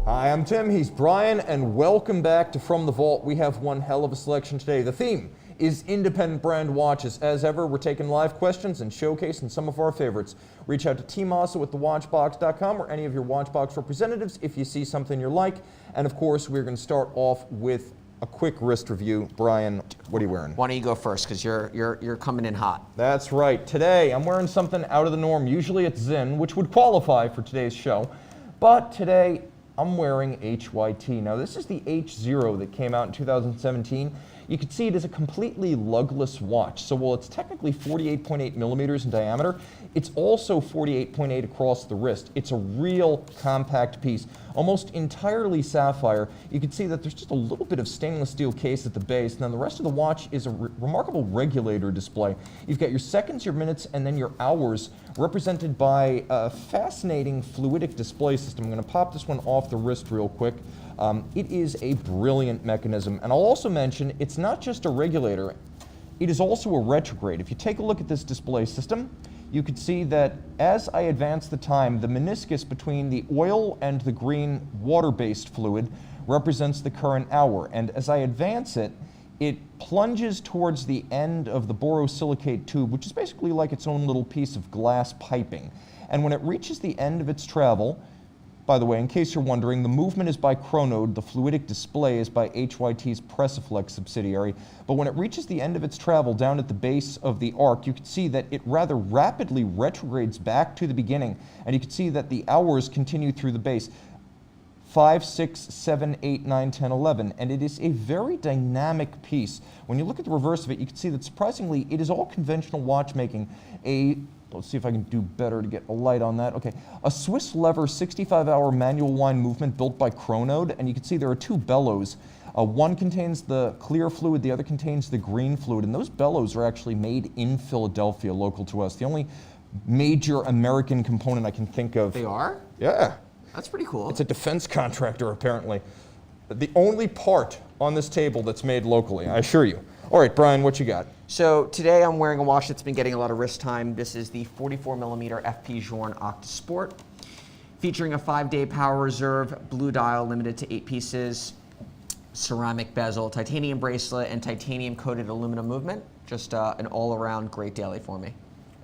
Hi, I'm Tim, he's Brian, and welcome back to From the Vault. We have one hell of a selection today. The theme is independent brand watches. As ever, we're taking live questions and showcasing some of our favorites. Reach out to Team Mosso at thewatchbox.com or any of your Watchbox representatives if you see something you like. And of course, we're going to start off with a quick wrist review. Brian, what are you wearing? Why don't you go first, because you're coming in hot. That's right. Today, I'm wearing something out of the norm. Usually it's Zinn, which would qualify for today's show. But today, I'm wearing HYT. Now, this is the H0 that came out in 2017. You can see it is a completely lugless watch. So while it's technically 48.8 millimeters in diameter, it's also 48.8 across the wrist. It's a real compact piece, almost entirely sapphire. You can see that there's just a little bit of stainless steel case at the base, and then the rest of the watch is a remarkable regulator display. You've got your seconds, your minutes, and then your hours, represented by a fascinating fluidic display system. I'm going to pop this one off the wrist real quick. It is a brilliant mechanism, and I'll also mention it's not just a regulator, it is also a retrograde. If you take a look at this display system, you could see that as I advance the time, the meniscus between the oil and the green water-based fluid represents the current hour, and as I advance it, it plunges towards the end of the borosilicate tube, which is basically like its own little piece of glass piping. And when it reaches the end of its travel, by the way, in case you're wondering, the movement is by Chronode, the fluidic display is by HYT's Pressiflex subsidiary, but when it reaches the end of its travel down at the base of the arc, you can see that it rather rapidly retrogrades back to the beginning, and you can see that the hours continue through the base. 5, 6, 7, 8, 9, 10, 11, and it is a very dynamic piece. When you look at the reverse of it, you can see that surprisingly, it is all conventional watchmaking. Let's see if I can do better to get a light on that. Okay, a Swiss lever 65-hour manual wind movement built by Chronode, and you can see there are two bellows. One contains the clear fluid, the other contains the green fluid, and those bellows are actually made in Philadelphia, local to us. The only major American component I can think of. They are? Yeah. That's pretty cool. It's a defense contractor, apparently. The only part on this table that's made locally, I assure you. All right, Brian, what you got? So today I'm wearing a watch that's been getting a lot of wrist time. This is the 44mm F.P Journe Octa Sport, featuring a 5-day power reserve, blue dial limited to 8 pieces, ceramic bezel, titanium bracelet, and titanium coated aluminum movement. Just an all-around great daily for me.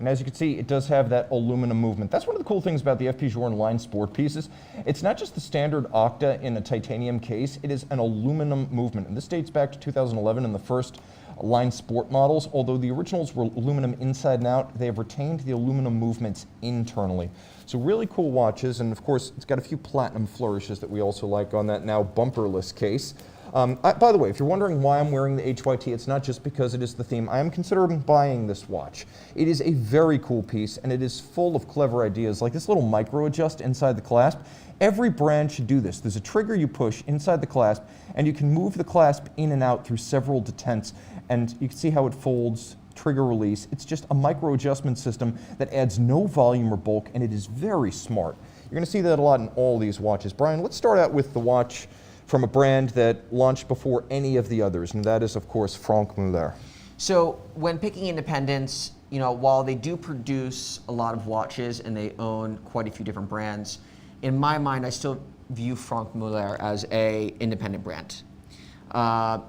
And as you can see, it does have that aluminum movement. That's one of the cool things about the F.P Journe line sport pieces. It's not just the standard Octa in a titanium case, it is an aluminum movement. And this dates back to 2011 in the first line sport models. Although the originals were aluminum inside and out, they have retained the aluminum movements internally. So really cool watches, and of course, it's got a few platinum flourishes that we also like on that now bumperless case. By the way, if you're wondering why I'm wearing the HYT, it's not just because it is the theme. I am considering buying this watch. It is a very cool piece, and it is full of clever ideas, like this little micro adjust inside the clasp. Every brand should do this. There's a trigger you push inside the clasp, and you can move the clasp in and out through several detents, and you can see how it folds, trigger release. It's just a micro adjustment system that adds no volume or bulk, and it is very smart. You're going to see that a lot in all these watches. Brian, let's start out with the watch from a brand that launched before any of the others, and that is, of course, Franck Muller. So when picking independents, you know, while they do produce a lot of watches and they own quite a few different brands, in my mind, I still view Franck Muller as a independent brand.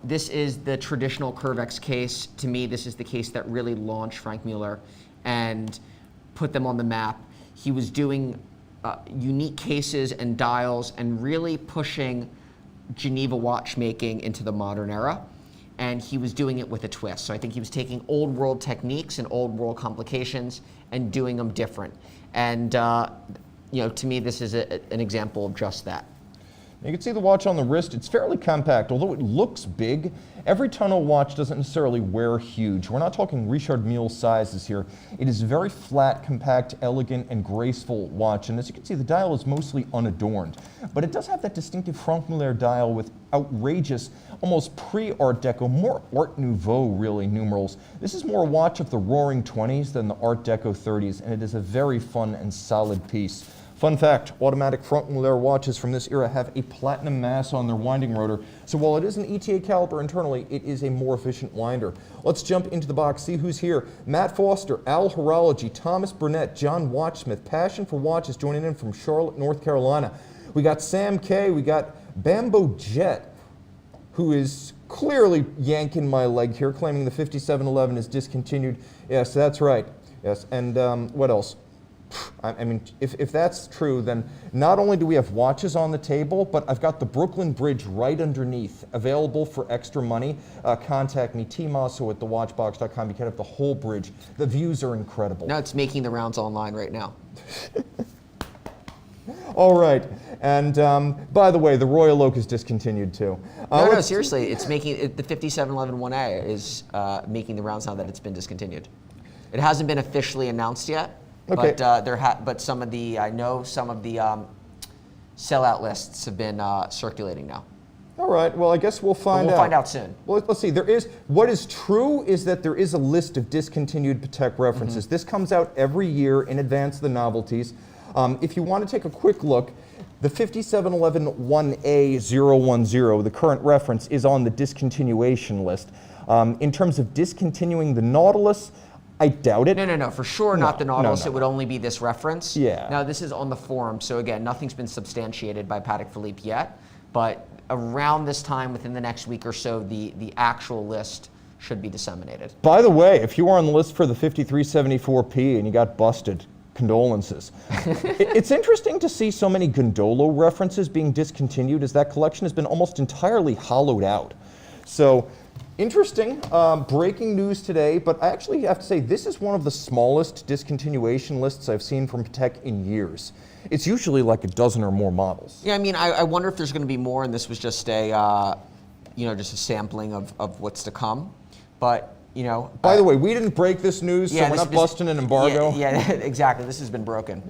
This is the traditional Curvex case. To me, this is the case that really launched Franck Muller and put them on the map. He was doing unique cases and dials and really pushing Geneva watchmaking into the modern era, and he was doing it with a twist. So I think he was taking old world techniques and old world complications and doing them different. And you know, to me, this is an example of just that. You can see the watch on the wrist. It's fairly compact, although it looks big. Every tonneau watch doesn't necessarily wear huge. We're not talking Richard Mille sizes here. It is a very flat, compact, elegant, and graceful watch. And as you can see, the dial is mostly unadorned. But it does have that distinctive Franck Muller dial with outrageous, almost pre-Art Deco, more Art Nouveau, really, numerals. This is more a watch of the Roaring 20s than the Art Deco 30s, and it is a very fun and solid piece. Fun fact, automatic Franck Muller watches from this era have a platinum mass on their winding rotor, so while it is an ETA caliper internally, it is a more efficient winder. Let's jump into the box, see who's here. Matt Foster, Al Horology, Thomas Burnett, John Watchsmith, Passion for Watches joining in from Charlotte, North Carolina. We got Sam K, we got Bambo Jet, who is clearly yanking my leg here, claiming the 5711 is discontinued. Yes, that's right. Yes, and what else? I mean, if that's true, then not only do we have watches on the table, but I've got the Brooklyn Bridge right underneath, available for extra money. Contact me, tmosso at thewatchbox.com. You can have the whole bridge. The views are incredible. No, it's making the rounds online right now. All right, and by the way, the Royal Oak is discontinued too. No, seriously, it's making the 5711 1A is making the rounds now that it's been discontinued. It hasn't been officially announced yet. Okay. But some of the sellout lists have been circulating now. All right. Well, I guess we'll find out. We'll find out soon. Well, let's see. What is true is that there is a list of discontinued Patek references. This comes out every year in advance of the novelties. If you want to take a quick look, the 5711 1A010, the current reference, is on the discontinuation list. In terms of discontinuing the Nautilus, I doubt it. No, for sure not the Nautilus. No. It would only be this reference. Yeah. Now, this is on the forum, so again, nothing's been substantiated by Patek Philippe yet, but around this time, within the next week or so, the actual list should be disseminated. By the way, if you are on the list for the 5374P and you got busted, condolences. It's interesting to see so many Gondolo references being discontinued, as that collection has been almost entirely hollowed out. So, interesting, breaking news today, but I actually have to say this is one of the smallest discontinuation lists I've seen from Patek in years. It's usually like a dozen or more models. Yeah, I mean, I wonder if there's going to be more, and this was just a, just a sampling of what's to come. But, By the way, we didn't break this news, so we're not busting an embargo. Yeah, exactly. This has been broken.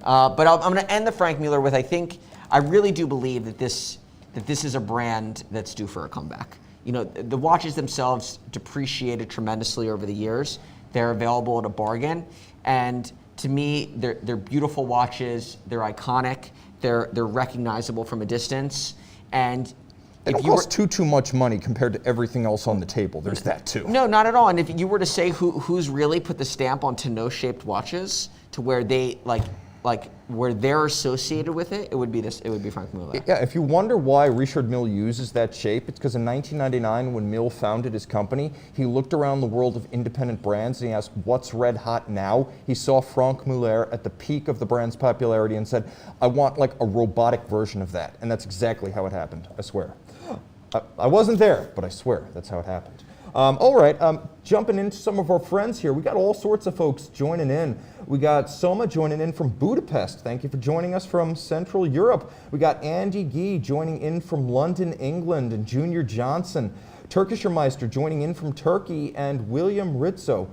But I'm going to end the Franck Muller with, I really do believe that this is a brand that's due for a comeback. The watches themselves depreciated tremendously over the years. They're available at a bargain, and to me, they're beautiful watches. They're iconic. They're recognizable from a distance, and they don't cost too much money compared to everything else on the table. There's that too. No, not at all. And if you were to say who's really put the stamp on Tonneau-shaped watches to where they where they're associated with it, it would be Franck Muller. Yeah, if you wonder why Richard Mille uses that shape, it's because in 1999, when Mille founded his company, he looked around the world of independent brands and he asked, what's red hot now? He saw Franck Muller at the peak of the brand's popularity and said, I want like a robotic version of that. And that's exactly how it happened, I swear. I wasn't there, but I swear that's how it happened. All right, jumping into some of our friends here. We got all sorts of folks joining in. We got Soma joining in from Budapest. Thank you for joining us from Central Europe. We got Andy Gee joining in from London, England, and Junior Johnson. Turkischer Meister joining in from Turkey, and William Rizzo.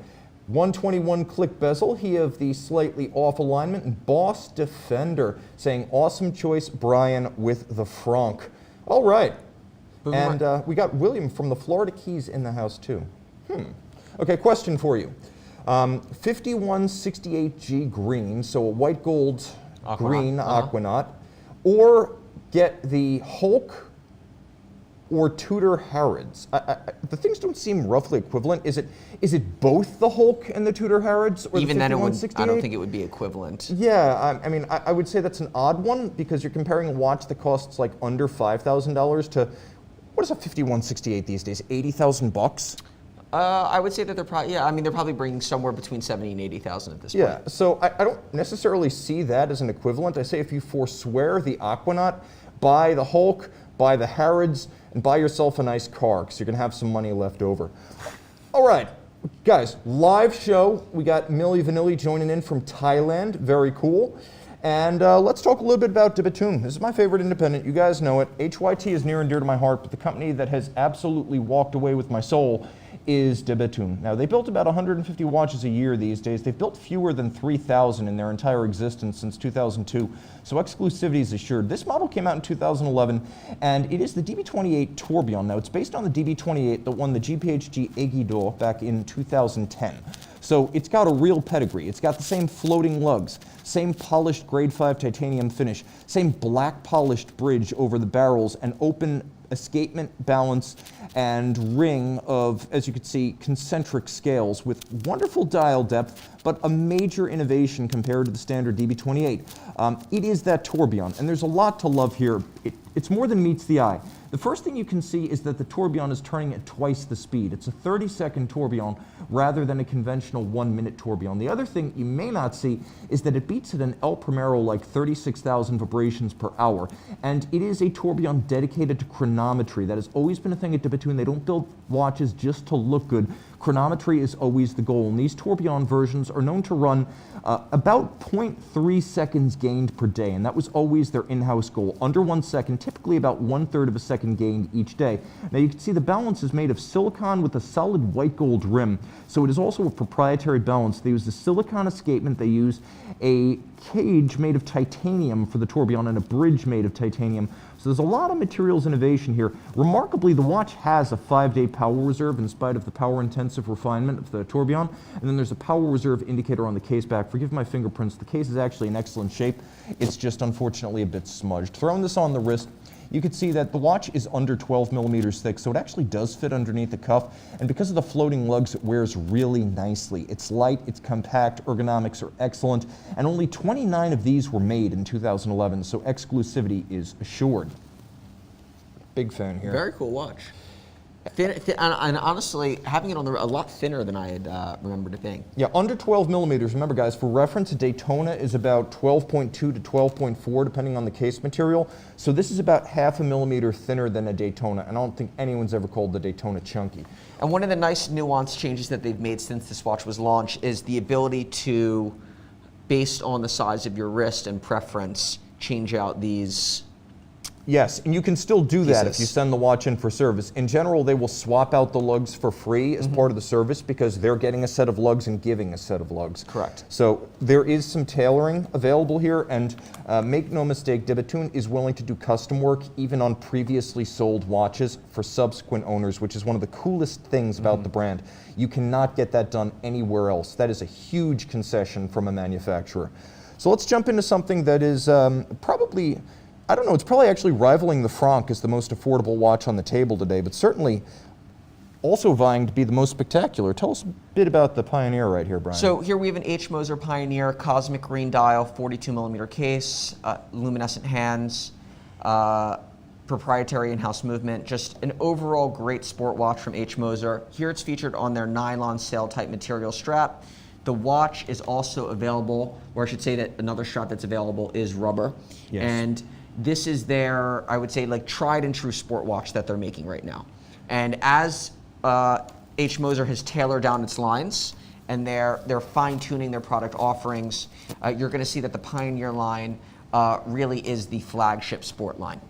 121 click bezel, he of the slightly off alignment, and Boss Defender saying, awesome choice, Brian, with the Franck. All right. And we got William from the Florida Keys in the house too. Okay, question for you. 5168G green, so a white gold green Aquanaut, or get the Hulk or Tudor Harrods. The things don't seem roughly equivalent. Is it both the Hulk and the Tudor Harrods, or even the then, I don't 5168? think it would be equivalent. Yeah, I mean, I would say that's an odd one because you're comparing a watch that costs like under $5,000 to, what is a 5168 these days? $80,000? I would say that they're probably, they're probably bringing somewhere between 70 and 80,000 at this point. Yeah, so I don't necessarily see that as an equivalent. I say if you forswear the Aquanaut, buy the Hulk, buy the Harrods, and buy yourself a nice car because you're going to have some money left over. All right, guys, live show. We got Millie Vanilli joining in from Thailand. Very cool. And let's talk a little bit about De Bethune. This is my favorite independent. You guys know it. HYT is near and dear to my heart, but the company that has absolutely walked away with my soul is De Bethune. Now, they built about 150 watches a year these days. They've built fewer than 3,000 in their entire existence since 2002, so exclusivity is assured. This model came out in 2011, and it is the DB28 Tourbillon. Now, it's based on the DB28 that won the GPHG Aiguille d'Or back in 2010. So it's got a real pedigree. It's got the same floating lugs, same polished grade 5 titanium finish, same black polished bridge over the barrels, and open escapement, balance, and ring of, as you can see, concentric scales with wonderful dial depth, but a major innovation compared to the standard DB28. It is that tourbillon, and there's a lot to love here. It's more than meets the eye. The first thing you can see is that the tourbillon is turning at twice the speed. It's a 30-second tourbillon rather than a conventional 1-minute tourbillon. The other thing you may not see is that it beats at an El Primero like 36,000 vibrations per hour. And it is a tourbillon dedicated to chronometry. That has always been a thing at De Bethune. They don't build watches just to look good. Chronometry is always the goal. And these tourbillon versions are known to run about 0.3 seconds gained per day, and that was always their in-house goal. Under 1 second, typically about 1/3 of a second gained each day. Now you can see the balance is made of silicon with a solid white gold rim, so it is also a proprietary balance. They use the silicon escapement, they use a cage made of titanium for the tourbillon and a bridge made of titanium. So there's a lot of materials innovation here. Remarkably, the watch has a 5-day power reserve in spite of the power-intensive refinement of the tourbillon. And then there's a power reserve indicator on the case back. Forgive my fingerprints. The case is actually in excellent shape. It's just unfortunately a bit smudged. Throwing this on the wrist, you can see that the watch is under 12 millimeters thick, so it actually does fit underneath the cuff. And because of the floating lugs, it wears really nicely. It's light, it's compact, ergonomics are excellent, and only 29 of these were made in 2011, so exclusivity is assured. Big fan here. Very cool watch. And honestly, having it on a lot thinner than I had remembered it being. Yeah, under 12 millimeters. Remember, guys, for reference, a Daytona is about 12.2 to 12.4, depending on the case material. So this is about 0.5 millimeter thinner than a Daytona, and I don't think anyone's ever called the Daytona chunky. And one of the nice nuance changes that they've made since this watch was launched is the ability to, based on the size of your wrist and preference, change out these. Yes, and you can still do that pieces. if you send the watch in for service. In general, they will swap out the lugs for free as part of the service because they're getting a set of lugs and giving a set of lugs. Correct. So there is some tailoring available here, and make no mistake, De Bethune is willing to do custom work even on previously sold watches for subsequent owners, which is one of the coolest things about the brand. You cannot get that done anywhere else. That is a huge concession from a manufacturer. So let's jump into something that is probably, I don't know, it's probably actually rivaling the Franck as the most affordable watch on the table today, but certainly also vying to be the most spectacular. Tell us a bit about the Pioneer right here, Brian. So here we have an H. Moser Pioneer cosmic green dial, 42 millimeter case, luminescent hands, proprietary in-house movement, just an overall great sport watch from H. Moser. Here it's featured on their nylon sail type material strap. The watch is also available, or I should say that another strap that's available is rubber. Yes. And this is their, I would say, like tried and true sport watch that they're making right now. And as H. Moser has tailored down its lines and they're fine-tuning their product offerings, you're going to see that the Pioneer line really is the flagship sport line.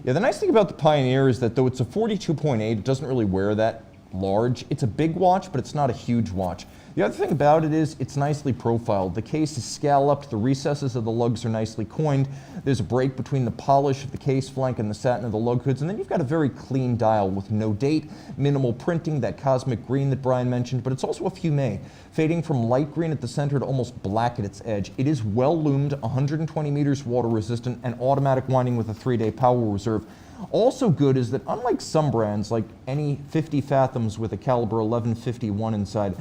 Yeah, the nice thing about the Pioneer is that though it's a 42.8, it doesn't really wear that large. It's a big watch, but it's not a huge watch. The other thing about it is it's nicely profiled. The case is scalloped, the recesses of the lugs are nicely coined, there's a break between the polish of the case flank and the satin of the lug hoods, and then you've got a very clean dial with no date, minimal printing, that cosmic green that Brian mentioned, but it's also a fumé, fading from light green at the center to almost black at its edge. It is well loomed, 120 meters water resistant, and automatic winding with a 3-day power reserve. Also good is that unlike some brands like any 50 Fathoms with a caliber 1151 inside,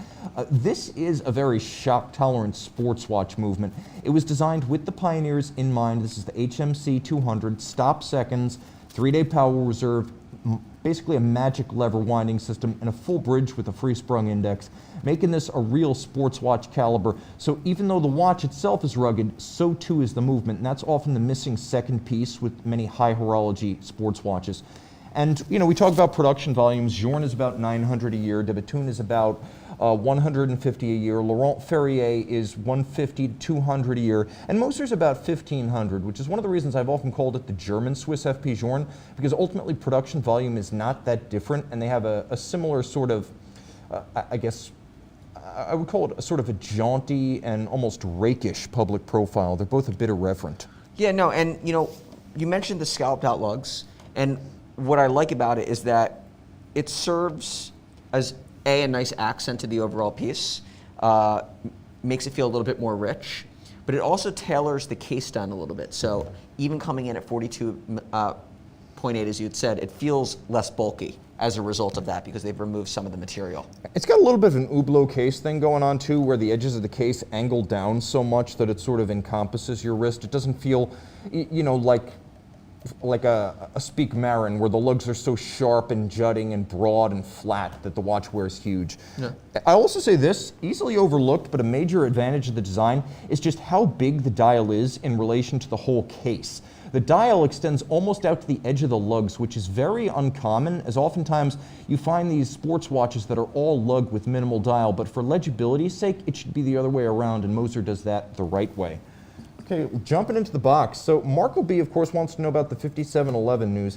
this is a very shock-tolerant sports watch movement. It was designed with the Pioneers in mind. This is the HMC 200, stop seconds, 3-day power reserve, basically a magic lever winding system, and a full bridge with a free-sprung index, making this a real sports watch caliber. So even though the watch itself is rugged, so too is the movement, and that's often the missing second piece with many high horology sports watches. And you know, we talk about production volumes. Journe is about 900 a year. De Bethune is about 150 a year. Laurent Ferrier is 150 to 200 a year. And Moser's about 1,500, which is one of the reasons I've often called it the German Swiss F.P Journe, because ultimately production volume is not that different, and they have a similar sort of, I guess, I would call it a sort of a jaunty and almost rakish public profile. They're both a bit irreverent. Yeah, no, and you know, you mentioned the scalloped out lugs, and what I like about it is that it serves as a nice accent to the overall piece, makes it feel a little bit more rich, but it also tailors the case down a little bit. So even coming in at 42 0.8, as you had said, it feels less bulky as a result of that because they've removed some of the material. It's got a little bit of an Hublot case thing going on too, where the edges of the case angle down so much that it sort of encompasses your wrist. It doesn't feel, you know, like a Speak Marin, where the lugs are so sharp and jutting and broad and flat that the watch wears huge. Yeah. I also say this, easily overlooked, but a major advantage of the design is just how big the dial is in relation to the whole case. The dial extends almost out to the edge of the lugs, which is very uncommon, as oftentimes you find these sports watches that are all lug with minimal dial, but for legibility's sake, it should be the other way around, and Moser does that the right way. Okay, jumping into the box. So Marco B, of course, wants to know about the 5711 news.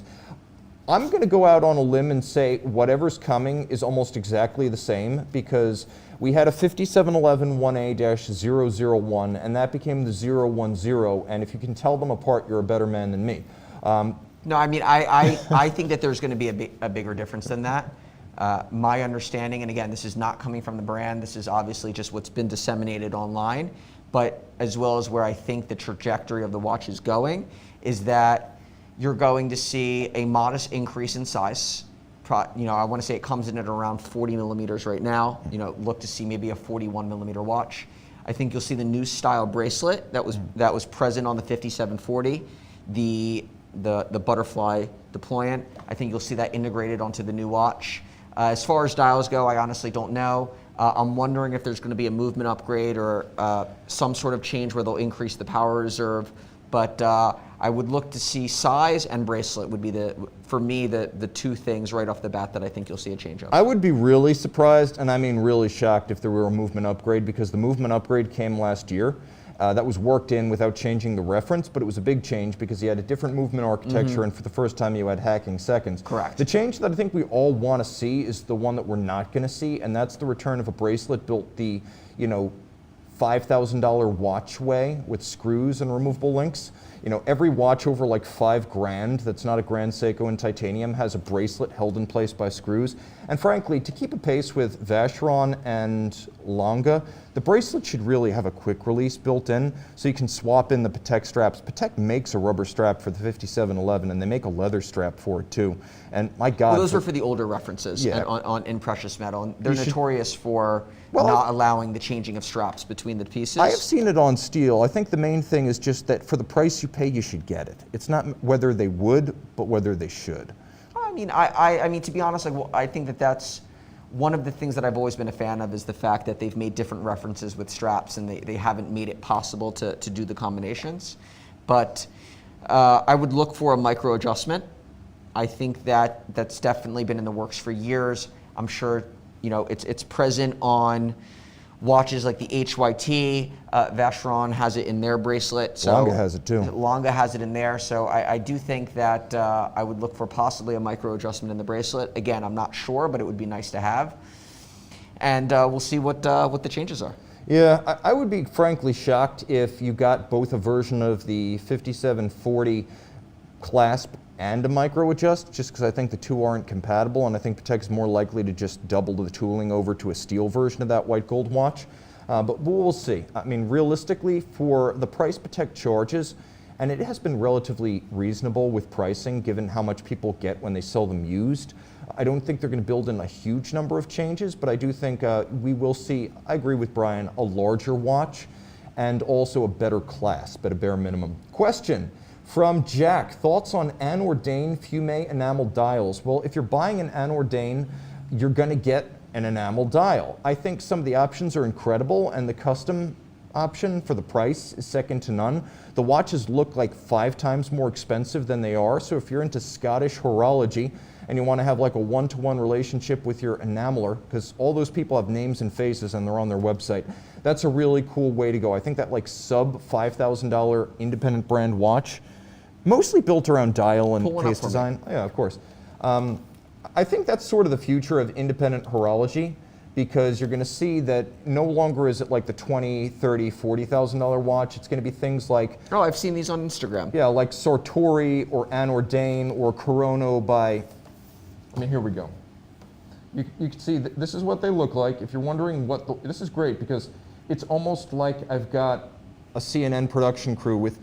I'm going to go out on a limb and say whatever's coming is almost exactly the same, because we had a 5711 1A-001, and that became the 010, and if you can tell them apart, you're a better man than me. No, I mean, I think that there's going to be a bigger difference than that. My understanding, and again, this is not coming from the brand, this is obviously just what's been disseminated online, but as well as where I think the trajectory of the watch is going, is that you're going to see a modest increase in size. You know, I want to say it comes in at around 40 millimeters right now. You know, look to see maybe a 41 millimeter watch. I think you'll see the new style bracelet that was present on the 5740, the butterfly deployant. I think you'll see that integrated onto the new watch. As far as dials go, I honestly don't know. I'm wondering if there's going to be a movement upgrade or some sort of change where they'll increase the power reserve. But I would look to see size and bracelet would be, for me, the two things right off the bat that I think you'll see a change of. I would be really surprised, and I mean really shocked, if there were a movement upgrade, because the movement upgrade came last year. That was worked in without changing the reference, but it was a big change because you had a different movement architecture, and for the first time you had hacking seconds. Correct. The change that I think we all want to see is the one that we're not going to see, and that's the return of a bracelet built the, you know, $5,000 watch way with screws and removable links. You know, every watch over like $5,000 that's not a Grand Seiko in titanium has a bracelet held in place by screws. And frankly, to keep a pace with Vacheron and Lange, the bracelet should really have a quick release built in, so you can swap in the Patek straps. Patek makes a rubber strap for the 5711, and they make a leather strap for it too. And my God. Well, those were for the older references, Yeah. and in precious metal. And they're You should- notorious for Well, not allowing the changing of straps between the pieces. I have seen it on steel. I think the main thing is just that for the price you pay, you should get it. It's not whether they would, but whether they should. I mean, I mean, to be honest, I think that's one of the things that I've always been a fan of, is the fact that they've made different references with straps, and they haven't made it possible to do the combinations. But I would look for a micro adjustment. I think that's definitely been in the works for years. I'm sure, you know, it's present on watches like the HYT. Vacheron has it in their bracelet. So Lange has it too. Lange has it in there. So I do think that I would look for possibly a micro adjustment in the bracelet. Again, I'm not sure, but it would be nice to have. And we'll see what the changes are. Yeah, I would be frankly shocked if you got both a version of the 5740 clasp and a micro adjust, just because I think the two aren't compatible, and I think Patek's more likely to just double the tooling over to a steel version of that white gold watch. But we'll see. I mean, realistically, for the price Patek charges, and it has been relatively reasonable with pricing given how much people get when they sell them used, I don't think they're going to build in a huge number of changes, but I do think we will see, I agree with Brian, a larger watch and also a better clasp at a bare minimum. Question from Jack, thoughts on Anordain Fume enamel dials? Well, if you're buying an Anordain, you're going to get an enamel dial. I think some of the options are incredible, and the custom option for the price is second to none. The watches look like 5 times more expensive than they are, so if you're into Scottish horology and you want to have like a one-to-one relationship with your enameler, because all those people have names and faces and they're on their website, that's a really cool way to go. I think that like sub $5,000 independent brand watch, mostly built around dial and case design. Yeah, of course. I think that's sort of the future of independent horology, because you're going to see that no longer is it like the $20,000, $30,000, $40,000 watch. It's going to be things like, Oh, I've seen these on Instagram. yeah, like Sartori or Anordain or Corono by, I mean, here we go. You can see that this is what they look like. If you're wondering this is great because it's almost like I've got a CNN production crew with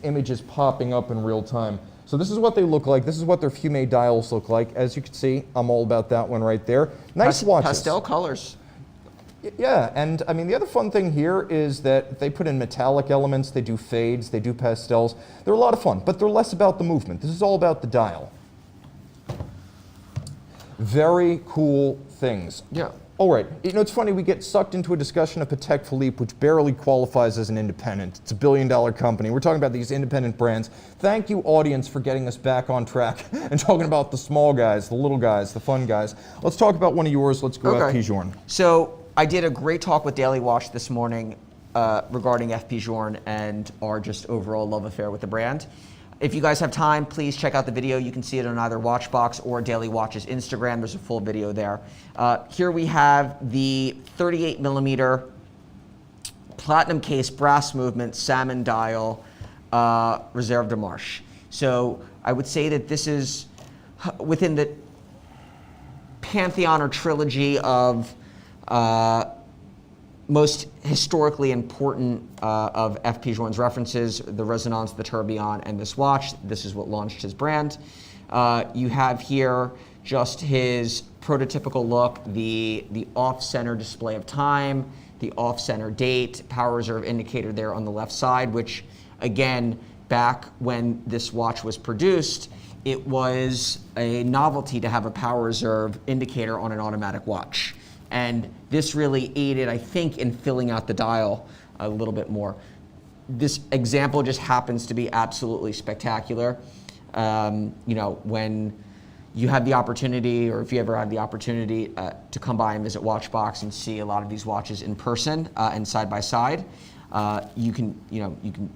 images popping up in real time. So this is what they look like. This is what their fume dials look like. As you can see, I'm all about that one right there. Nice watches. Pastel colors. Yeah, and I mean, the other fun thing here is that they put in metallic elements, they do fades, they do pastels. They're a lot of fun, but they're less about the movement. This is all about the dial. Very cool things. Yeah. All right, you know, it's funny, we get sucked into a discussion of Patek Philippe, which barely qualifies as an independent. It's a billion-dollar company. We're talking about these independent brands. Thank you, audience, for getting us back on track and talking about the small guys, the little guys, the fun guys. Let's talk about one of yours. Let's go F.P Journe. So I did a great talk with Daily Watch this morning regarding F.P Journe and our just overall love affair with the brand. If you guys have time, please check out the video. You can see it on either Watchbox or Daily Watch's Instagram. There's a full video there. Here we have the 38 millimeter platinum case brass movement salmon dial Reserve de Marche. So I would say that this is within the pantheon or trilogy of most historically important of F.P Journe's references, the Resonance, the Tourbillon, and this watch. This is what launched his brand. You have here just his prototypical look, the off-center display of time, the off-center date, power reserve indicator there on the left side, which again, back when this watch was produced, it was a novelty to have a power reserve indicator on an automatic watch. And this really aided, I think, in filling out the dial a little bit more. This example just happens to be absolutely spectacular. You know, when you have the opportunity, or if you ever have the opportunity to come by and visit Watchbox and see a lot of these watches in person and side by side, you can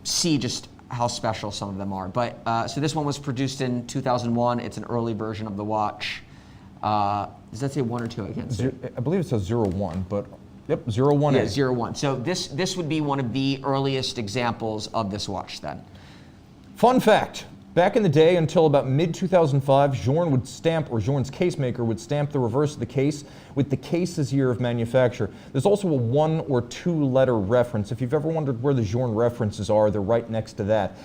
see just how special some of them are. But so this one was produced in 2001. It's an early version of the watch. Does that say 1 or 2? I can't see. I believe it says 01, but yep, 01. Yeah, 01. So this would be one of the earliest examples of this watch then. Fun fact. Back in the day, until about mid-2005, Journe would stamp, or Journe's case maker would stamp the reverse of the case with the case's year of manufacture. There's also a 1 or 2 letter reference. If you've ever wondered where the Journe references are, they're right next to that.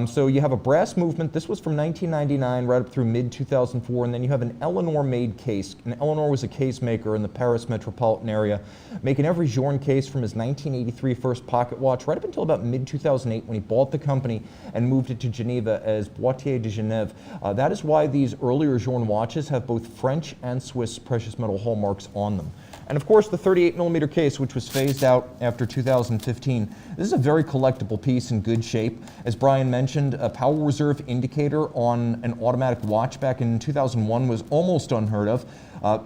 So you have a brass movement. This was from 1999 right up through mid-2004, and then you have an Eleanor-made case. And Eleanor was a case maker in the Paris metropolitan area, making every Journe case from his 1983 first pocket watch right up until about mid-2008 when he bought the company and moved it to Geneva as Boîtier de Genève. That is why these earlier Journe watches have both French and Swiss precious metal hallmarks on them. And of course the 38 millimeter case, which was phased out after 2015. This is a very collectible piece in good shape. As Brian mentioned, a power reserve indicator on an automatic watch back in 2001 was almost unheard of.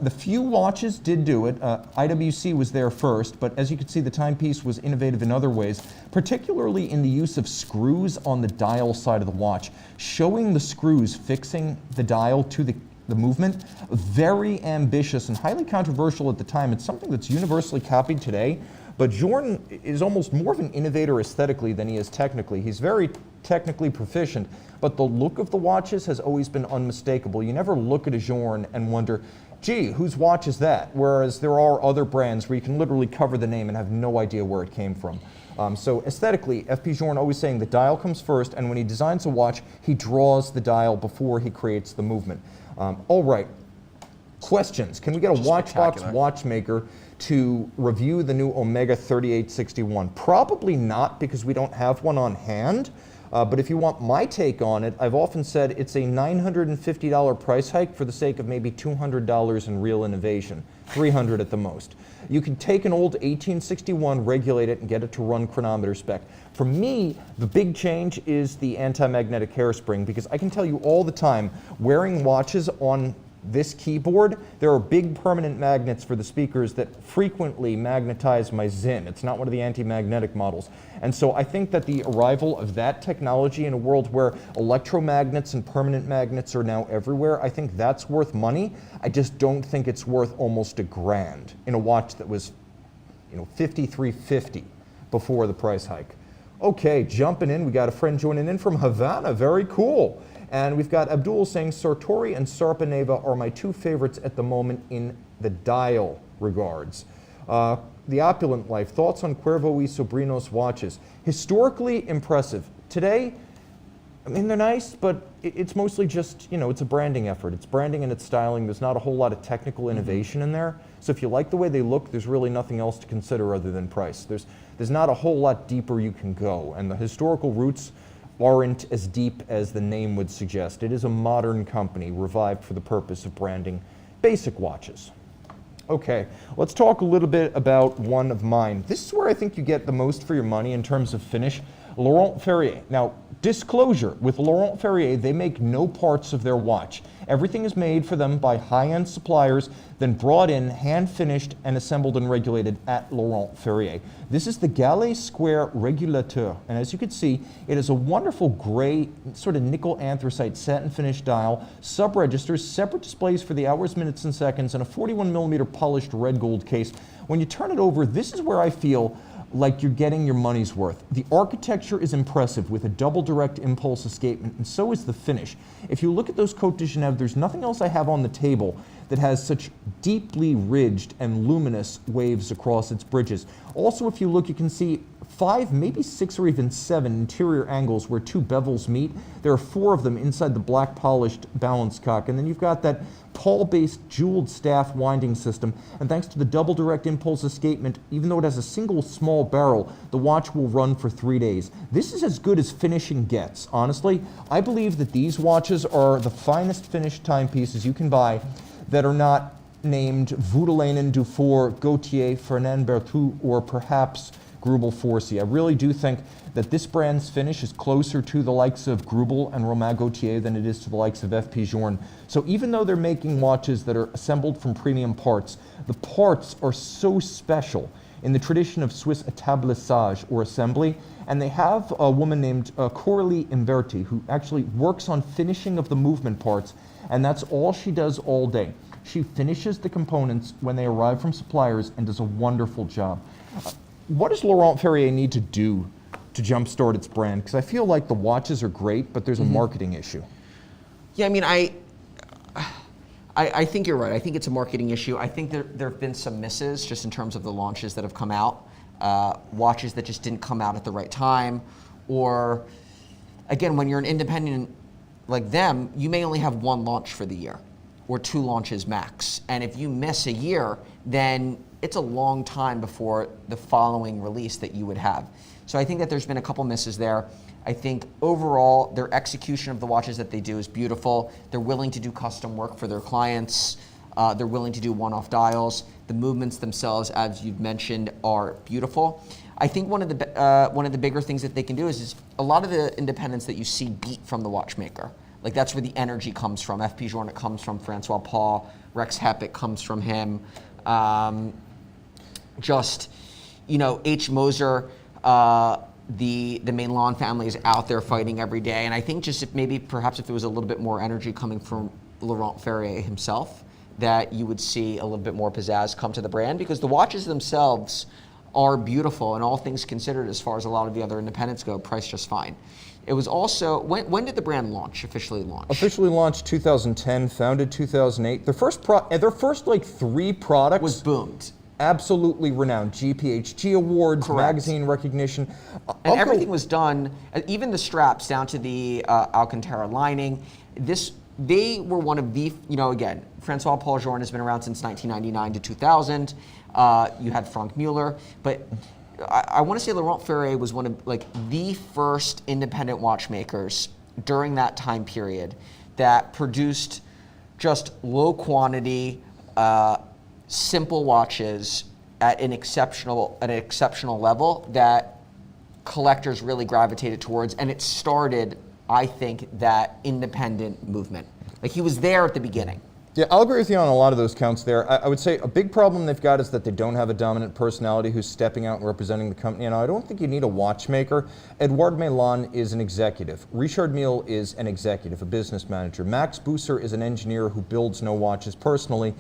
The few watches did do it. IWC was there first, but as you can see, the timepiece was innovative in other ways, particularly in the use of screws on the dial side of the watch, showing the screws fixing the dial to the movement. Very ambitious and highly controversial at the time. It's something that's universally copied today, but Journe is almost more of an innovator aesthetically than he is technically. He's very technically proficient, but the look of the watches has always been unmistakable. You never look at a Journe and wonder, gee, whose watch is that? Whereas there are other brands where you can literally cover the name and have no idea where it came from. So aesthetically, F.P Journe always saying the dial comes first, and when he designs a watch, he draws the dial before he creates the movement. All right, questions. Can we get a Watchbox watchmaker to review the new Omega 3861? Probably not, because we don't have one on hand. But if you want my take on it, I've often said it's a $950 price hike for the sake of maybe $200 in real innovation, $300 at the most. You can take an old 1861, regulate it, and get it to run chronometer spec. For me, the big change is the anti-magnetic hairspring, because I can tell you all the time, wearing watches on this keyboard, there are big permanent magnets for the speakers that frequently magnetize my Zinn. It's not one of the anti-magnetic models. And so I think that the arrival of that technology in a world where electromagnets and permanent magnets are now everywhere, I think that's worth money. I just don't think it's worth almost $1,000 in a watch that was, $5,350 before the price hike. Okay, jumping in, we got a friend joining in from Havana, very cool. And we've got Abdul saying Sartori and Sarpaneva are my 2 favorites at the moment in the dial regards. The Opulent Life, thoughts on Cuervo y Sobrinos watches. Historically impressive. Today, I mean, they're nice, but it's mostly just, it's a branding effort. It's branding and it's styling. There's not a whole lot of technical innovation in there. So if you like the way they look, there's really nothing else to consider other than price. There's not a whole lot deeper you can go. And the historical roots aren't as deep as the name would suggest. It is a modern company revived for the purpose of branding basic watches. Okay, let's talk a little bit about one of mine. This is where I think you get the most for your money in terms of finish. Laurent Ferrier. Now, disclosure, with Laurent Ferrier, they make no parts of their watch. Everything is made for them by high-end suppliers, then brought in, hand-finished, and assembled and regulated at Laurent Ferrier. This is the Galet Square Regulateur, and as you can see, it is a wonderful gray, sort of nickel anthracite satin finish dial, sub-registers, separate displays for the hours, minutes, and seconds, and a 41mm polished red gold case. When you turn it over, this is where I feel like you're getting your money's worth. The architecture is impressive with a double direct impulse escapement, and so is the finish. If you look at those Côte de Genève, there's nothing else I have on the table that has such deeply ridged and luminous waves across its bridges. Also, if you look, you can see 5, maybe 6 or even 7 interior angles where 2 bevels meet. There are 4 of them inside the black polished balance cock, and then you've got that Paul-based jeweled staff winding system, and thanks to the double direct impulse escapement, even though it has a single small barrel, the watch will run for 3 days. This is as good as finishing gets. Honestly, I believe that these watches are the finest finished timepieces you can buy that are not named Voudelainen, Dufour, Gautier, Fernand Berthoud, or perhaps Greubel Forsey. I really do think that this brand's finish is closer to the likes of Greubel and Romain Gautier than it is to the likes of F.P Journe. So even though they're making watches that are assembled from premium parts, the parts are so special in the tradition of Swiss attablissage or assembly, and they have a woman named Coralie Imberti who actually works on finishing of the movement parts, and that's all she does all day. She finishes the components when they arrive from suppliers and does a wonderful job. What does Laurent Ferrier need to do to jumpstart its brand? Because I feel like the watches are great, but there's a marketing issue. Yeah, I mean, I think you're right. I think it's a marketing issue. I think there have been some misses just in terms of the launches that have come out, watches that just didn't come out at the right time, or again, when you're an independent like them, you may only have 1 launch for the year, or 2 launches max. And if you miss a year, then it's a long time before the following release that you would have. So I think that there's been a couple misses there. I think overall, their execution of the watches that they do is beautiful. They're willing to do custom work for their clients. They're willing to do one-off dials. The movements themselves, as you've mentioned, are beautiful. I think one of the bigger things that they can do is a lot of the independents that you see beat from the watchmaker. Like that's where the energy comes from. F.P Journe, it comes from Francois Paul. Rex Hepp, it comes from him. H. Moser, the Mainland family is out there fighting every day. And I think just perhaps if there was a little bit more energy coming from Laurent Ferrier himself, that you would see a little bit more pizzazz come to the brand, because the watches themselves are beautiful, and all things considered, as far as a lot of the other independents go, priced just fine. It was also, when did the brand officially launch? Officially launched 2010, founded 2008. Their first like 3 products was boomed. Absolutely renowned. GPHG awards, Correct. Magazine recognition. And everything was done, even the straps down to the Alcantara lining. They were one of the, again, Francois Paul Journe has been around since 1999 to 2000. You had Franck Muller, but I want to say Laurent Ferrier was one of the first independent watchmakers during that time period that produced just low quantity, simple watches at an exceptional level that collectors really gravitated towards, and it started, I think, that independent movement. Like he was there at the beginning. Yeah, I'll agree with you on a lot of those counts there. I would say a big problem they've got is that they don't have a dominant personality who's stepping out and representing the company. And I don't think you need a watchmaker. Edouard Meylan is an executive. Richard Mille is an executive, a business manager. Max Buser is an engineer who builds no watches personally.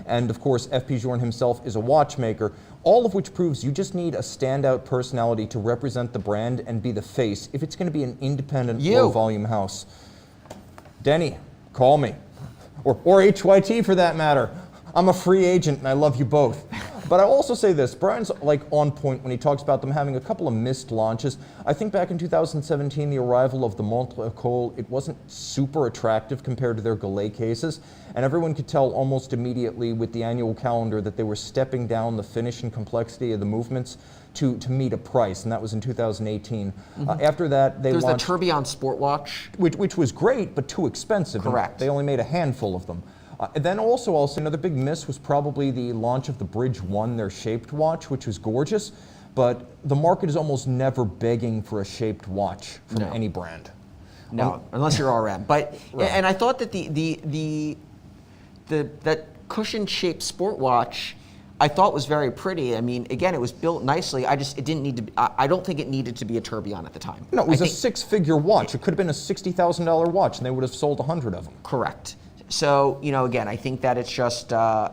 And of course, F.P Journe himself is a watchmaker, all of which proves you just need a standout personality to represent the brand and be the face if it's going to be an independent, low-volume house. Denny, call me. Or HYT for that matter. I'm a free agent and I love you both. But I also say this, Brian's like on point when he talks about them having a couple of missed launches. I think back in 2017, the arrival of the Montre École, it wasn't super attractive compared to their Galet cases, and everyone could tell almost immediately with the annual calendar that they were stepping down the finish and complexity of the movements to meet a price, and that was in 2018. After that, they There's launched the Tourbillon sport watch. which was great, but too expensive. Correct. They only made a handful of them. And then also, I'll say another big miss was probably the launch of the Bridge 1, their shaped watch, which was gorgeous, but the market is almost never begging for a shaped watch from any brand. No, unless you're RM. But Right. and I thought that that cushion-shaped sport watch, I thought was very pretty. I mean, again, it was built nicely. It didn't need to. I don't think it needed to be a tourbillon at the time. No, it was a six-figure watch. It could have been a $60,000 watch, and they would have sold 100 of them. Correct. So, again, I think that it's just a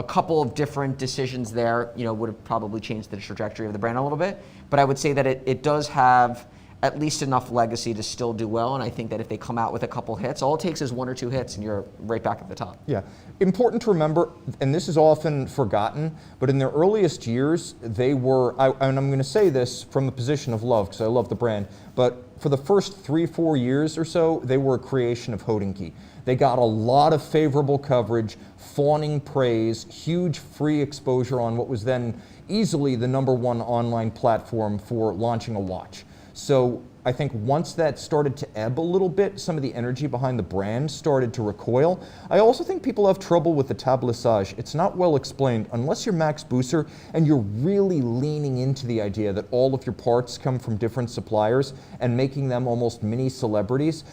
couple of different decisions there, would have probably changed the trajectory of the brand a little bit. But I would say that it does have at least enough legacy to still do well. And I think that if they come out with a couple hits, all it takes is 1 or 2 hits and you're right back at the top. Yeah. Important to remember, and this is often forgotten, but in their earliest years, they were, and I'm going to say this from a position of love, because I love the brand, but for the first 3-4 years or so, they were a creation of Hodinkee. They got a lot of favorable coverage, fawning praise, huge free exposure on what was then easily the #1 online platform for launching a watch. So I think once that started to ebb a little bit, some of the energy behind the brand started to recoil. I also think people have trouble with the tablissage. It's not well explained unless you're Max Busser and you're really leaning into the idea that all of your parts come from different suppliers and making them almost mini celebrities.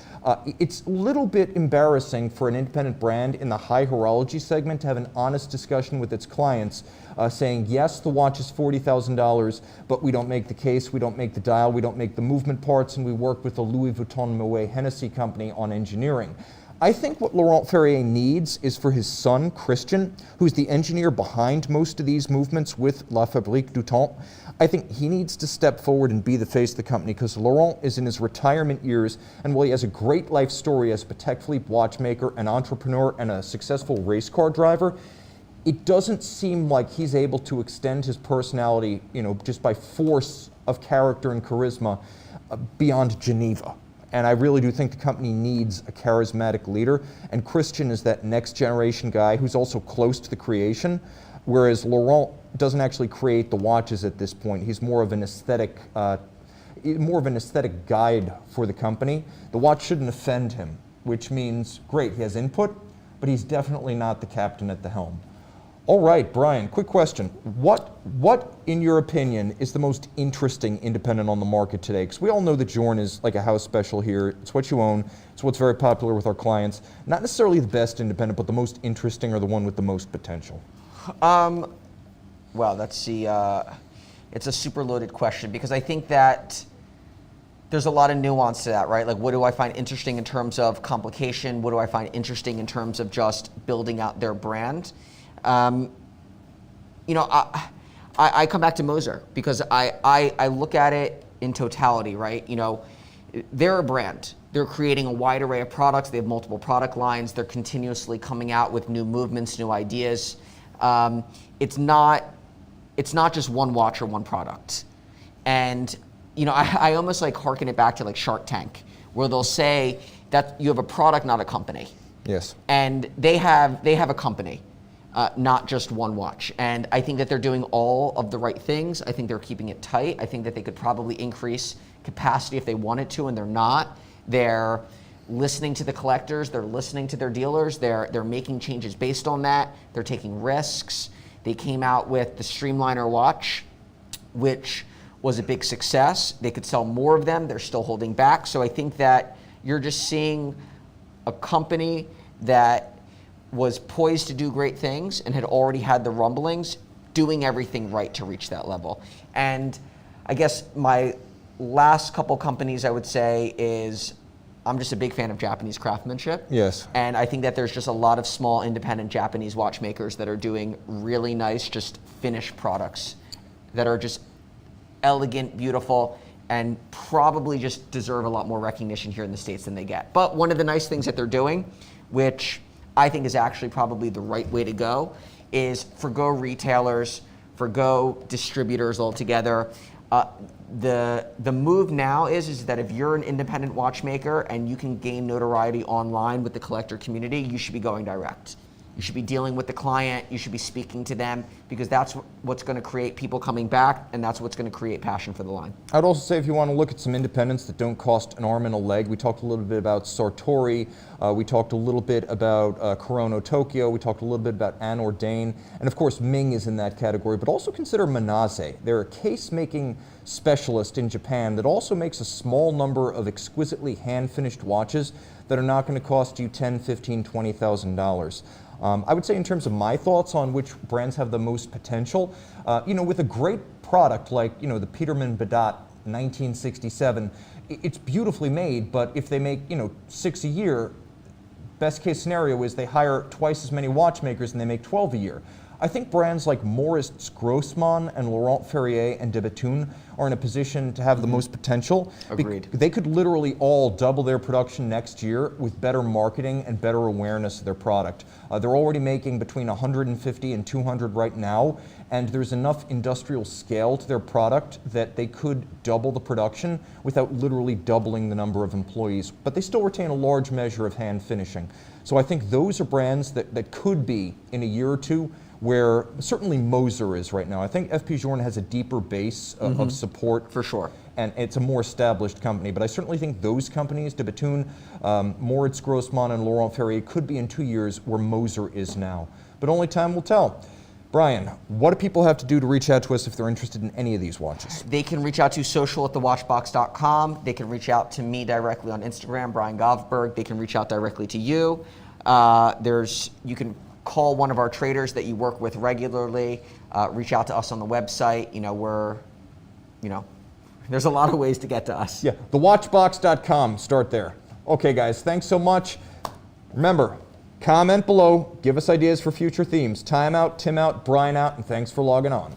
It's a little bit embarrassing for an independent brand in the high horology segment to have an honest discussion with its clients saying, yes, the watch is $40,000, but we don't make the case, we don't make the dial, we don't make the movement parts, and we work with the Louis Vuitton Moet Hennessy company on engineering. I think what Laurent Ferrier needs is for his son, Christian, who's the engineer behind most of these movements with La Fabrique du Temps. I think he needs to step forward and be the face of the company, because Laurent is in his retirement years, and while he has a great life story as a Patek Philippe watchmaker, an entrepreneur, and a successful race car driver, it doesn't seem like he's able to extend his personality, just by force of character and charisma beyond Geneva. And I really do think the company needs a charismatic leader, and Christian is that next generation guy who's also close to the creation, whereas Laurent doesn't actually create the watches at this point. He's more of an aesthetic guide for the company. The watch shouldn't offend him, which means, great, he has input, but he's definitely not the captain at the helm. All right, Brian, quick question. What, in your opinion, is the most interesting independent on the market today? Because we all know that Journe is like a house special here. It's what you own. It's what's very popular with our clients. Not necessarily the best independent, but the most interesting or the one with the most potential. Well, that's it's a super loaded question, because I think that there's a lot of nuance to that, right? Like, what do I find interesting in terms of complication? What do I find interesting in terms of just building out their brand? I come back to Moser because I look at it in totality, right? They're a brand. They're creating a wide array of products. They have multiple product lines. They're continuously coming out with new movements, new ideas. It's not just one watch or one product. And, I almost like harken it back to like Shark Tank, where they'll say that you have a product, not a company. Yes. And they have a company. Not just one watch. And I think that they're doing all of the right things. I think they're keeping it tight. I think that they could probably increase capacity if they wanted to, and they're not. They're listening to the collectors. They're listening to their dealers. They're making changes based on that. They're taking risks. They came out with the Streamliner watch, which was a big success. They could sell more of them. They're still holding back. So I think that you're just seeing a company that was poised to do great things and had already had the rumblings, doing everything right to reach that level. And I guess my last couple companies I would say is, I'm just a big fan of Japanese craftsmanship. Yes. And I think that there's just a lot of small independent Japanese watchmakers that are doing really nice, just finished products that are just elegant, beautiful, and probably just deserve a lot more recognition here in the States than they get. But one of the nice things that they're doing, which I think is actually probably the right way to go, is forgo retailers, forgo distributors altogether. The move now is that if you're an independent watchmaker and you can gain notoriety online with the collector community, you should be going direct. You should be dealing with the client, you should be speaking to them, because that's what's going to create people coming back, and that's what's going to create passion for the line. I'd also say if you want to look at some independents that don't cost an arm and a leg, we talked a little bit about Sartori, we talked a little bit about Korono Tokyo, we talked a little bit about Anordain, and of course Ming is in that category, but also consider Manase. They're a case-making specialist in Japan that also makes a small number of exquisitely hand-finished watches that are not going to cost you $10,000, $15,000, $20,000. I would say in terms of my thoughts on which brands have the most potential, with a great product like, the Petermann Badat 1967, it's beautifully made, but if they make, 6 a year, best case scenario is they hire twice as many watchmakers and they make 12 a year. I think brands like Maurice Grossman and Laurent Ferrier and De Bethune are in a position to have the most potential. Agreed. They could literally all double their production next year with better marketing and better awareness of their product. They're already making between 150 and 200 right now, and there's enough industrial scale to their product that they could double the production without literally doubling the number of employees, but they still retain a large measure of hand finishing. So I think those are brands that could be, in a year or two, where certainly Moser is right now. I think F.P Journe has a deeper base of support. For sure. And it's a more established company. But I certainly think those companies, De Bethune, Moritz Grossman, and Laurent Ferrier, could be in 2 years where Moser is now. But only time will tell. Brian, what do people have to do to reach out to us if they're interested in any of these watches? They can reach out to social@thewatchbox.com. They can reach out to me directly on Instagram, Brian Govberg. They can reach out directly to you. You can call one of our traders that you work with regularly. Reach out to us on the website. There's a lot of ways to get to us. Yeah, thewatchbox.com. Start there. Okay, guys, thanks so much. Remember, comment below. Give us ideas for future themes. Time out, Tim out, Brian out, and thanks for logging on.